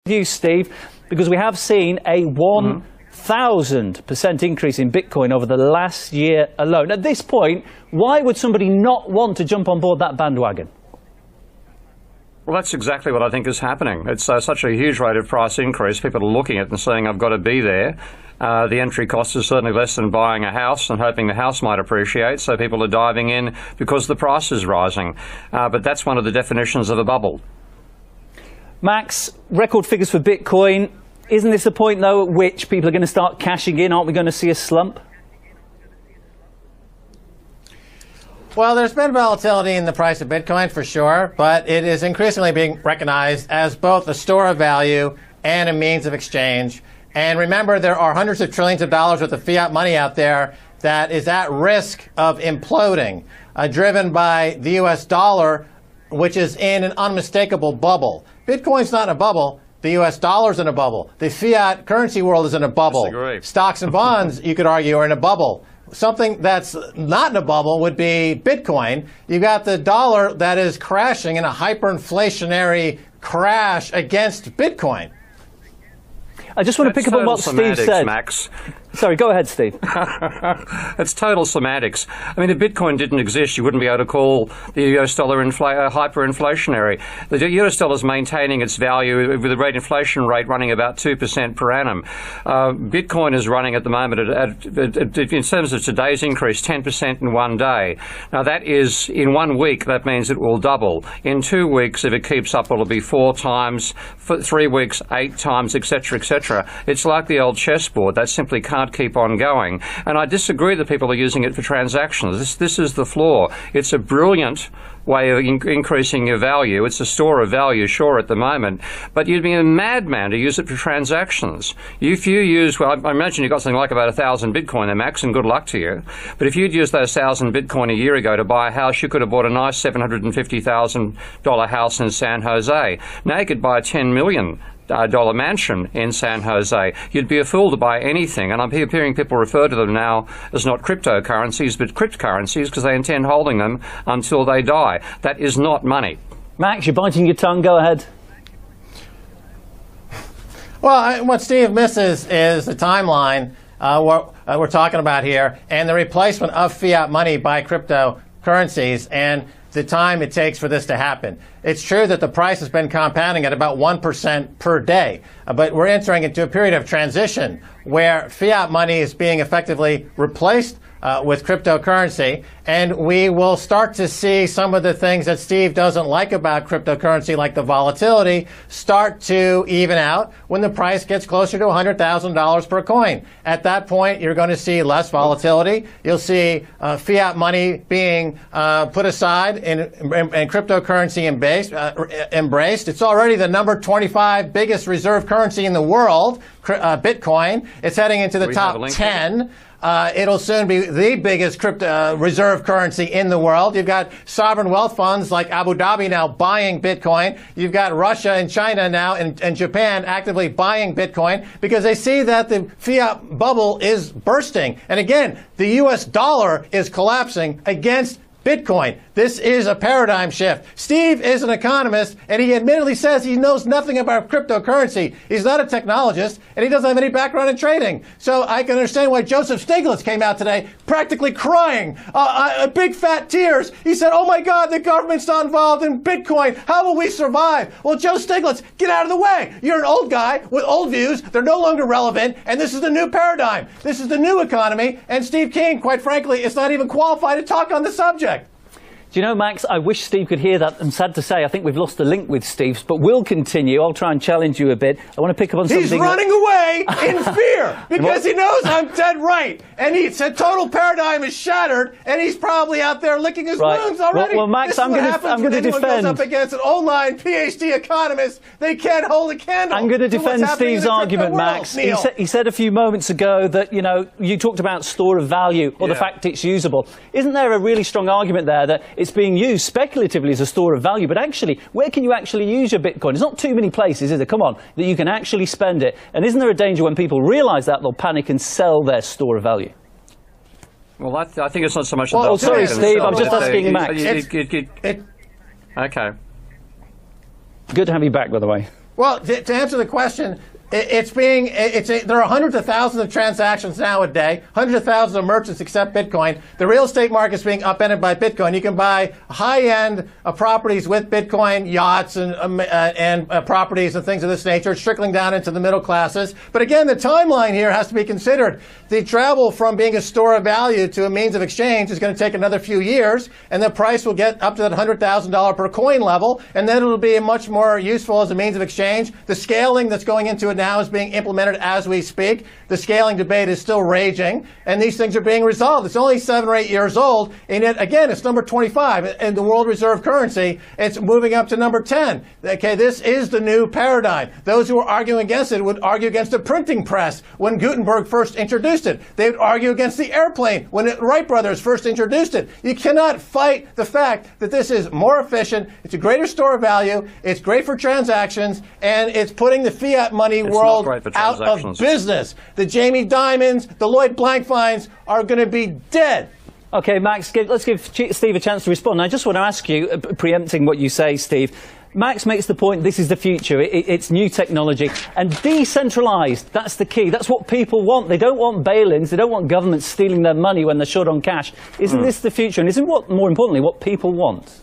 you, Steve, because we have seen a 1,000% increase in Bitcoin over the last year alone. At this point, why would somebody not want to jump on board that bandwagon? Well, that's exactly what I think is happening. It's such a huge rate of price increase. People are looking at it and saying, I've got to be there. The entry cost is certainly less than buying a house and hoping the house might appreciate, so people are diving in because the price is rising. But that's one of the definitions of a bubble. Max, record figures for Bitcoin. Isn't this a point, though, at which people are going to start cashing in? Aren't we going to see a slump? Well, there's been volatility in the price of Bitcoin for sure, but it is increasingly being recognized as both a store of value and a means of exchange. And remember, there are hundreds of trillions of dollars worth of fiat money out there that is at risk of imploding, driven by the U.S. dollar, which is in an unmistakable bubble. Bitcoin's not in a bubble. The U.S. dollar's in a bubble. The fiat currency world is in a bubble. Disagree. Stocks and bonds, you could argue, are in a bubble. Something that's not in a bubble would be Bitcoin. You've got the dollar that is crashing in a hyperinflationary crash against Bitcoin. I just want to pick up on what Steve said. Max. Sorry, go ahead, Steve. It's total semantics. I mean, if Bitcoin didn't exist, you wouldn't be able to call the US dollar hyperinflationary. The US dollar is maintaining its value with the inflation rate running about 2% per annum. Bitcoin is running at the moment in terms of today's increase, 10% in one day. Now, that is, in 1 week, that means it will double. In 2 weeks, if it keeps up, it'll be 4 times. For 3 weeks, 8 times, etc., etc. It's like the old chessboard. That simply can't keep on going. And I disagree that people are using it for transactions. This is the flaw. It's a brilliant way of increasing your value. It's a store of value, sure, at the moment, but you'd be a madman to use it for transactions. If you use, well, I imagine you've got something like about 1,000 Bitcoin there, Max, and good luck to you. But if you'd used those 1,000 Bitcoin a year ago to buy a house, you could have bought a nice $750,000 house in San Jose. Now you could buy a $10 million mansion in San Jose. You'd be a fool to buy anything, and I'm hearing people refer to them now as not cryptocurrencies but cryptocurrencies because they intend holding them until they die. That is not money. Max, you're biting your tongue. Go ahead. Well, what Steve misses is the timeline what we're talking about here and the replacement of fiat money by cryptocurrencies and the time it takes for this to happen. It's true that the price has been compounding at about 1% per day, but we're entering into a period of transition where fiat money is being effectively replaced with cryptocurrency, and we will start to see some of the things that Steve doesn't like about cryptocurrency, like the volatility, start to even out when the price gets closer to $100,000 per coin. At that point, you're going to see less volatility. You'll see fiat money being put aside and cryptocurrency embraced. It's already the number 25 biggest reserve currency in the world, Bitcoin. It's heading into the top 10. It'll soon be the biggest crypto reserve currency in the world. You've got sovereign wealth funds like Abu Dhabi now buying Bitcoin. You've got Russia and China now and Japan actively buying Bitcoin because they see that the fiat bubble is bursting. And again, the U.S. dollar is collapsing against Bitcoin. This is a paradigm shift. Steve is an economist, and he admittedly says he knows nothing about cryptocurrency. He's not a technologist, and he doesn't have any background in trading. So I can understand why Joseph Stiglitz came out today practically crying, big fat tears. He said, oh my God, the government's not involved in Bitcoin. How will we survive? Well, Joe Stiglitz, get out of the way. You're an old guy with old views. They're no longer relevant, and this is the new paradigm. This is the new economy, and Steve King, quite frankly, is not even qualified to talk on the subject. Do you know, Max, I wish Steve could hear that. I'm sad to say I think we've lost the link with Steve, but we'll continue. I'll try and challenge you a bit. I want to pick up on something. He's running away in fear because he knows I'm dead right. And he said total paradigm is shattered, and he's probably out there licking his wounds already. Well, Max, I'm going to defend. Goes up against an online PhD economist. They can't hold a candle. I'm going to defend Steve's argument, Max. He said a few moments ago that, you know, you talked about store of value or the fact it's usable. Isn't there a really strong argument there that it's being used speculatively as a store of value, but actually, where can you actually use your Bitcoin? There's not too many places, is there? Come on, that you can actually spend it. And isn't there a danger when people realize that they'll panic and sell their store of value? Well, I think it's not so much. Well, sorry, Steve, I'm just asking Max. Okay. Good to have you back, by the way. Well, to answer the question, there are hundreds of thousands of transactions now a day. Hundreds of thousands of merchants accept Bitcoin. The real estate market is being upended by Bitcoin. You can buy high-end properties with Bitcoin, yachts and properties and things of this nature. It's trickling down into the middle classes. But again, the timeline here has to be considered. The travel from being a store of value to a means of exchange is going to take another few years, and the price will get up to that $100,000 per coin level, and then it'll be much more useful as a means of exchange. The scaling that's going into it now is being implemented as we speak. The scaling debate is still raging, and these things are being resolved. It's only 7 or 8 years old, and yet, again, it's number 25 in the world reserve currency. It's moving up to number 10. Okay, this is the new paradigm. Those who are arguing against it would argue against the printing press when Gutenberg first introduced it. They would argue against the airplane when the Wright brothers first introduced it. You cannot fight the fact that this is more efficient, it's a greater store of value, it's great for transactions, and it's putting the fiat money world out of business. The Jamie Dimons, the Lloyd Blankfeins are going to be dead. Okay, Max, let's give Steve a chance to respond. I just want to ask you, preempting what you say, Steve, Max makes the point this is the future, it's new technology, and decentralised, that's the key. That's what people want. They don't want bail-ins, they don't want governments stealing their money when they're short on cash. Isn't this the future, and isn't what, more importantly, what people want?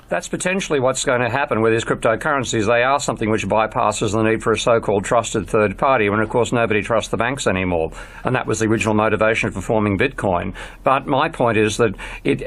That's potentially what's going to happen with these cryptocurrencies. They are something which bypasses the need for a so-called trusted third party, when of course nobody trusts the banks anymore. And that was the original motivation for forming Bitcoin. But my point is that it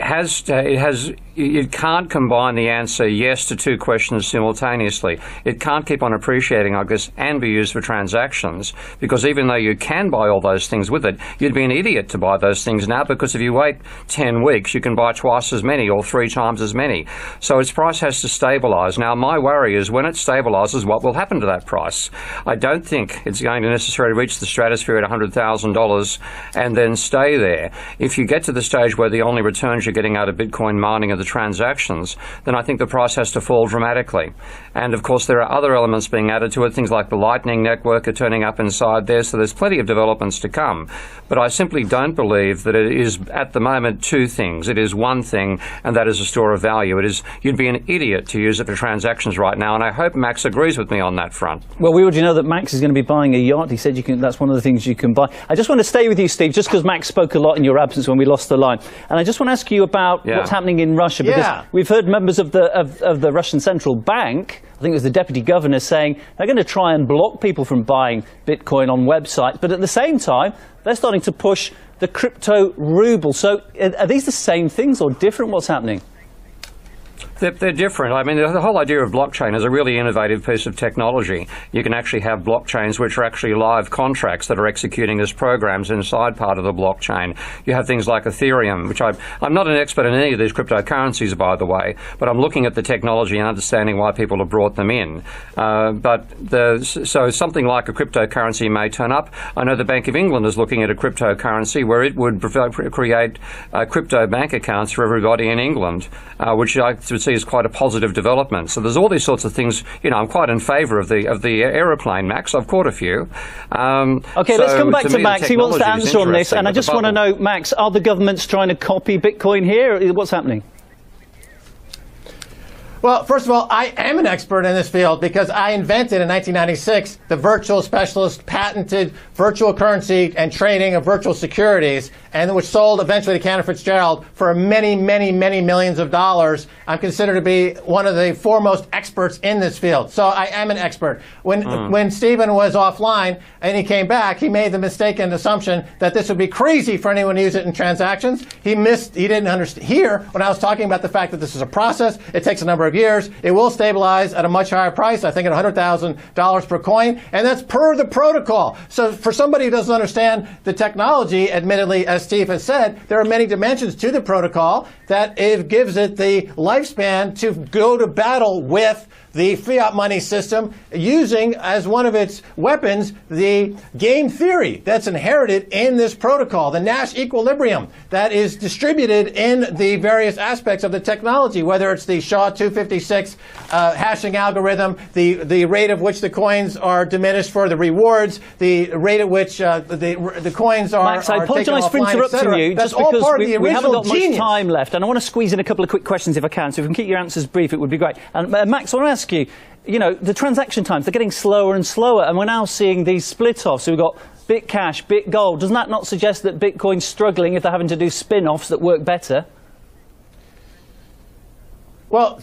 can't combine the answer yes to two questions simultaneously. It can't keep on appreciating, I guess, and be used for transactions, because even though you can buy all those things with it, you'd be an idiot to buy those things now, because if you wait 10 weeks, you can buy twice as many or 3 times as many. So its price has to stabilise. Now, my worry is when it stabilises, what will happen to that price? I don't think it's going to necessarily reach the stratosphere at $100,000 and then stay there. If you get to the stage where the only returns you're getting out of Bitcoin mining are the transactions, then I think the price has to fall dramatically. And of course, there are other elements being added to it. Things like the Lightning Network are turning up inside there, so there's plenty of developments to come. But I simply don't believe that it is, at the moment, two things. It is one thing, and that is a store of value. You'd be an idiot to use it for transactions right now, and I hope Max agrees with me on that front. Well, we already know that Max is going to be buying a yacht. He said that's one of the things you can buy. I just want to stay with you, Steve, just because Max spoke a lot in your absence when we lost the line. And I just want to ask you about what's happening in Russia, because we've heard members of the Russian Central Bank, I think it was the deputy governor, saying they're going to try and block people from buying Bitcoin on websites, but at the same time, they're starting to push the crypto ruble. So are these the same things or different? What's happening? They're different. I mean, the whole idea of blockchain is a really innovative piece of technology. You can actually have blockchains which are actually live contracts that are executing as programs inside part of the blockchain. You have things like Ethereum, which I'm not an expert in any of these cryptocurrencies, by the way, but I'm looking at the technology and understanding why people have brought them in. So something like a cryptocurrency may turn up. I know the Bank of England is looking at a cryptocurrency where it would create crypto bank accounts for everybody in England, which I would see as quite a positive development. So there's all these sorts of things. You know, I'm quite in favour of the aeroplane, Max. I've caught a few. Okay, let's come back to Max. He wants to answer on this, and I just want to know, Max, are the governments trying to copy Bitcoin here? What's happening? Well, first of all, I am an expert in this field because I invented in 1996 the virtual specialist patented virtual currency and trading of virtual securities, and which sold eventually to Cantor Fitzgerald for many, many, many millions of dollars. I'm considered to be one of the foremost experts in this field. So I am an expert. When Stephen was offline and he came back, he made the mistaken assumption that this would be crazy for anyone to use it in transactions. He didn't understand here when I was talking about the fact that this is a process. It takes a number of years. It will stabilize at a much higher price, I think at $100,000 per coin, and that's per the protocol. So for somebody who doesn't understand the technology, admittedly, as Steve has said, there are many dimensions to the protocol that it gives it the lifespan to go to battle with the fiat money system, using as one of its weapons the game theory that's inherited in this protocol, the Nash equilibrium that is distributed in the various aspects of the technology, whether it's the SHA-256 SHA-256 hashing algorithm, the rate at which the coins are diminished for the rewards, the rate at which the coins are Max, I apologise for interrupting you, just because we haven't got much time left, and I want to squeeze in a couple of quick questions if I can, so if we can keep your answers brief, it would be great. And Max, I want to ask you, you know, the transaction times, they're getting slower and slower, and we're now seeing these split-offs. So we've got BitCash, BitGold. Doesn't that not suggest that Bitcoin's struggling if they're having to do spin-offs that work better? Well,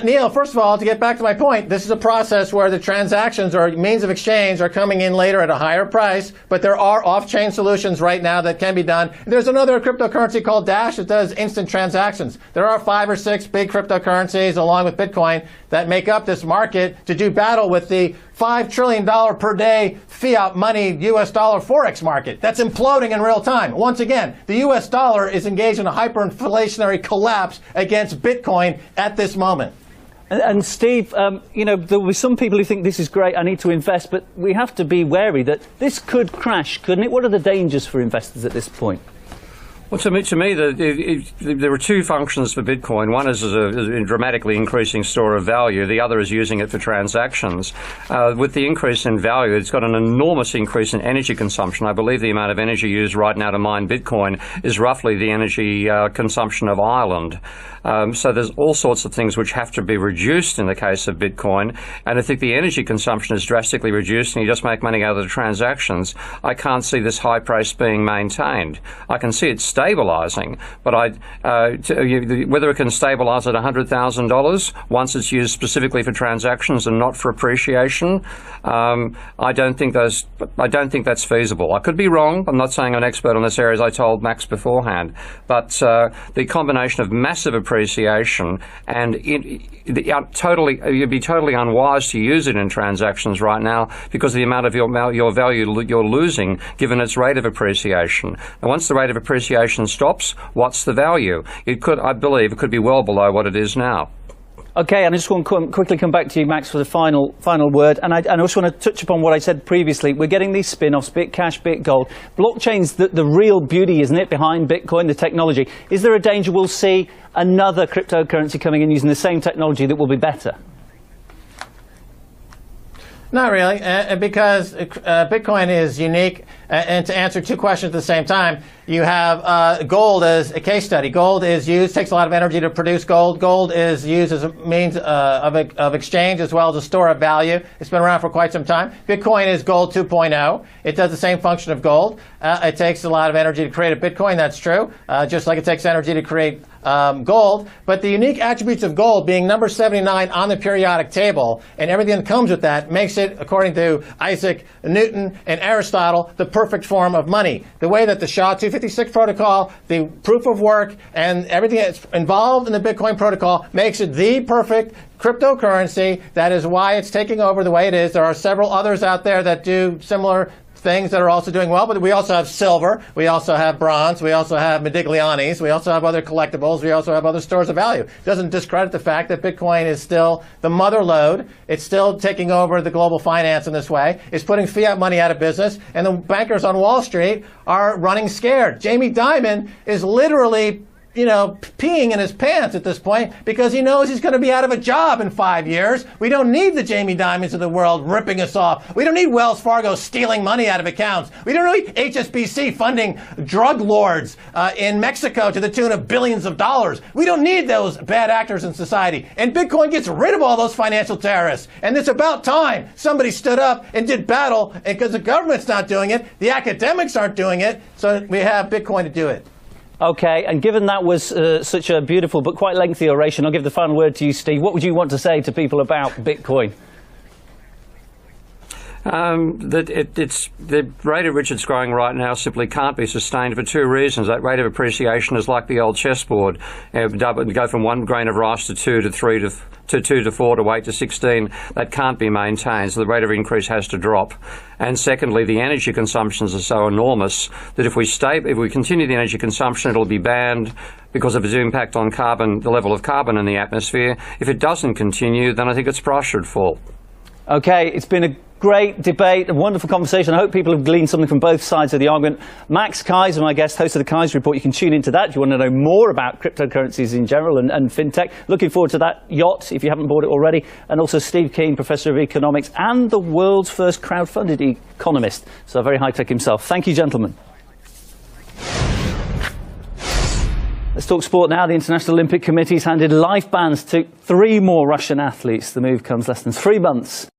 Neil, first of all, to get back to my point, this is a process where the transactions or means of exchange are coming in later at a higher price, but there are off-chain solutions right now that can be done. There's another cryptocurrency called Dash that does instant transactions. There are 5 or 6 big cryptocurrencies, along with Bitcoin, that make up this market to do battle with the $5 trillion per day fiat money U.S. dollar forex market. That's imploding in real time. Once again, the U.S. dollar is engaged in a hyperinflationary collapse against Bitcoin at this moment. And Steve, you know, there will be some people who think this is great, I need to invest, but we have to be wary that this could crash, couldn't it? What are the dangers for investors at this point? Well, to me, there are 2 functions for Bitcoin. One is a dramatically increasing store of value. The other is using it for transactions. With the increase in value, it's got an enormous increase in energy consumption. I believe the amount of energy used right now to mine Bitcoin is roughly the energy consumption of Ireland. So there's all sorts of things which have to be reduced in the case of Bitcoin. And I think the energy consumption is drastically reduced and you just make money out of the transactions. I can't see this high price being maintained. I can see it stabilizing, but whether it can stabilize at $100,000 once it's used specifically for transactions and not for appreciation, I don't think that's feasible. I could be wrong. I'm not saying I'm an expert on this area, as I told Max beforehand, but the combination of massive appreciation and you'd be totally unwise to use it in transactions right now because of the amount of your value you're losing given its rate of appreciation. And once the rate of appreciation stops, what's the value? I believe it could be well below what it is now. Okay, and I just want to quickly come back to you, Max, for the final word. And I also want to touch upon what I said previously. We're getting these spin-offs, BitCash, BitGold. Blockchain's the real beauty, isn't it, behind Bitcoin, the technology. Is there a danger we'll see another cryptocurrency coming in using the same technology that will be better? Not really, because Bitcoin is unique. And to answer 2 questions at the same time, you have gold as a case study. Gold is used, takes a lot of energy to produce gold. Gold is used as a means of exchange as well as a store of value. It's been around for quite some time. Bitcoin is gold 2.0. It does the same function of gold. It takes a lot of energy to create a Bitcoin, that's true, just like it takes energy to create gold. But the unique attributes of gold being number 79 on the periodic table and everything that comes with that makes it, according to Isaac Newton and Aristotle, the perfect form of money. The way that the SHA-256 protocol, the proof of work, and everything that's involved in the Bitcoin protocol makes it the perfect cryptocurrency. That is why it's taking over the way it is. There are several others out there that do similar things that are also doing well, but we also have silver, we also have bronze, we also have Modigliani's, we also have other collectibles, we also have other stores of value. It doesn't discredit the fact that Bitcoin is still the mother lode. It's still taking over the global finance in this way. It's putting fiat money out of business, and the bankers on Wall Street are running scared. Jamie Dimon is literally peeing in his pants at this point because he knows he's going to be out of a job in 5 years. We don't need the Jamie Dimons of the world ripping us off. We don't need Wells Fargo stealing money out of accounts. We don't need HSBC funding drug lords in Mexico to the tune of billions of dollars. We don't need those bad actors in society. And Bitcoin gets rid of all those financial terrorists. And it's about time somebody stood up and did battle, and because the government's not doing it, the academics aren't doing it, so we have Bitcoin to do it. Okay, and given that was such a beautiful but quite lengthy oration, I'll give the final word to you, Steve. What would you want to say to people about Bitcoin? The rate at which it's growing right now simply can't be sustained for 2 reasons. That rate of appreciation is like the old chessboard. Go from 1 grain of rice to 2 to 3 to 2 to 4 to 8 to 16. That can't be maintained, so the rate of increase has to drop. And secondly, the energy consumptions are so enormous that if we continue the energy consumption, it'll be banned because of its impact on carbon, the level of carbon in the atmosphere. If it doesn't continue, then I think its price should fall. Okay, it's been a Great debate, a wonderful conversation. I hope people have gleaned something from both sides of the argument. Max Keiser, my guest, host of the Keiser Report. You can tune into that if you want to know more about cryptocurrencies in general and fintech. Looking forward to that yacht if you haven't bought it already. And also Steve Keen, Professor of Economics and the world's first crowdfunded economist. So very high-tech himself. Thank you, gentlemen. Let's talk sport now. The International Olympic Committee has handed life bans to 3 more Russian athletes. The move comes less than 3 months